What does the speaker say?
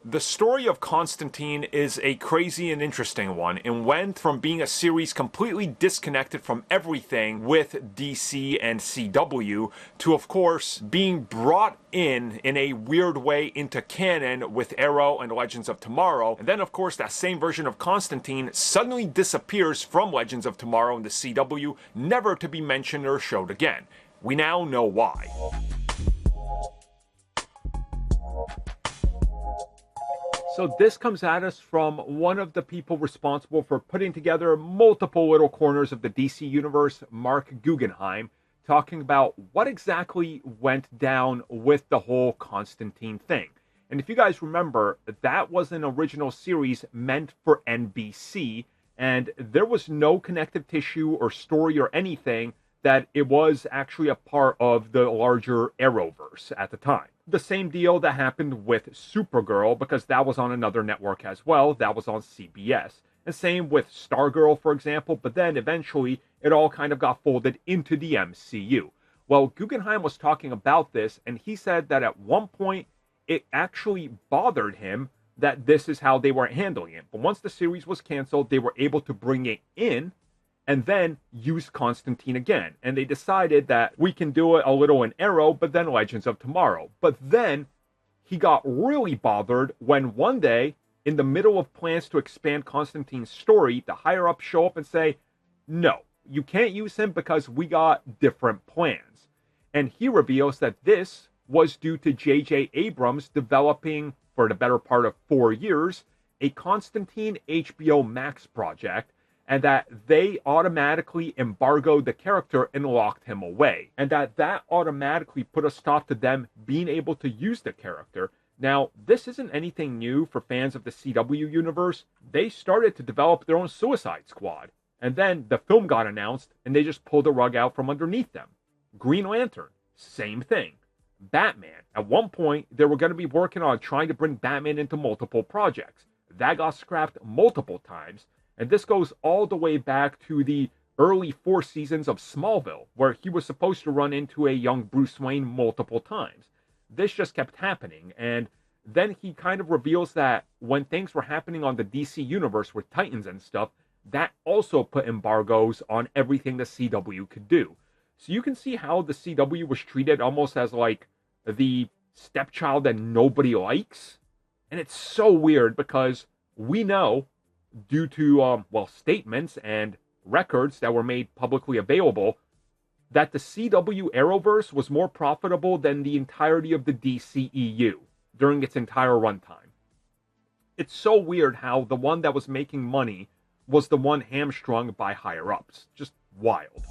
The story of Constantine is a crazy and interesting one, and went from being a series completely disconnected from everything with DC and CW to, of course, being brought in a weird way into canon with Arrow and Legends of Tomorrow. And then, of course, that same version of Constantine suddenly disappears from Legends of Tomorrow in the CW, never to be mentioned or showed again. We now know why. So this comes at us from one of the people responsible for putting together multiple little corners of the DC universe, Mark Guggenheim, talking about what exactly went down with the whole Constantine thing. And if you guys remember, that was an original series meant for NBC, and there was no connective tissue or story or anything that it was actually a part of the larger Arrowverse at the time. The same deal that happened with Supergirl, because that was on another network as well, that was on CBS. And same with Stargirl, for example, but then eventually it all kind of got folded into the MCU. Well, Guggenheim was talking about this, and he said that at one point it actually bothered him that this is how they were handling it. But once the series was canceled, they were able to bring it in and then use Constantine again. And they decided that we can do it a little in Arrow, but then Legends of Tomorrow. But then he got really bothered when one day, in the middle of plans to expand Constantine's story, the higher-ups show up and say, no, you can't use him because we got different plans. And he reveals that this was due to J.J. Abrams developing, for the better part of 4 years, a Constantine HBO Max project, and that they automatically embargoed the character and locked him away. And that automatically put a stop to them being able to use the character. Now, this isn't anything new for fans of the CW universe. They started to develop their own Suicide Squad. And then the film got announced, and they just pulled the rug out from underneath them. Green Lantern, same thing. Batman, at one point, they were going to be working on trying to bring Batman into multiple projects. That got scrapped multiple times. And this goes all the way back to the early 4 seasons of Smallville, where he was supposed to run into a young Bruce Wayne multiple times. This just kept happening, and then he kind of reveals that when things were happening on the DC universe with Titans and stuff, that also put embargoes on everything the CW could do. So you can see how the CW was treated almost as like the stepchild that nobody likes. And it's so weird because we know, due to, statements and records that were made publicly available, that the CW Arrowverse was more profitable than the entirety of the DCEU during its entire runtime. It's so weird how the one that was making money was the one hamstrung by higher-ups. Just wild.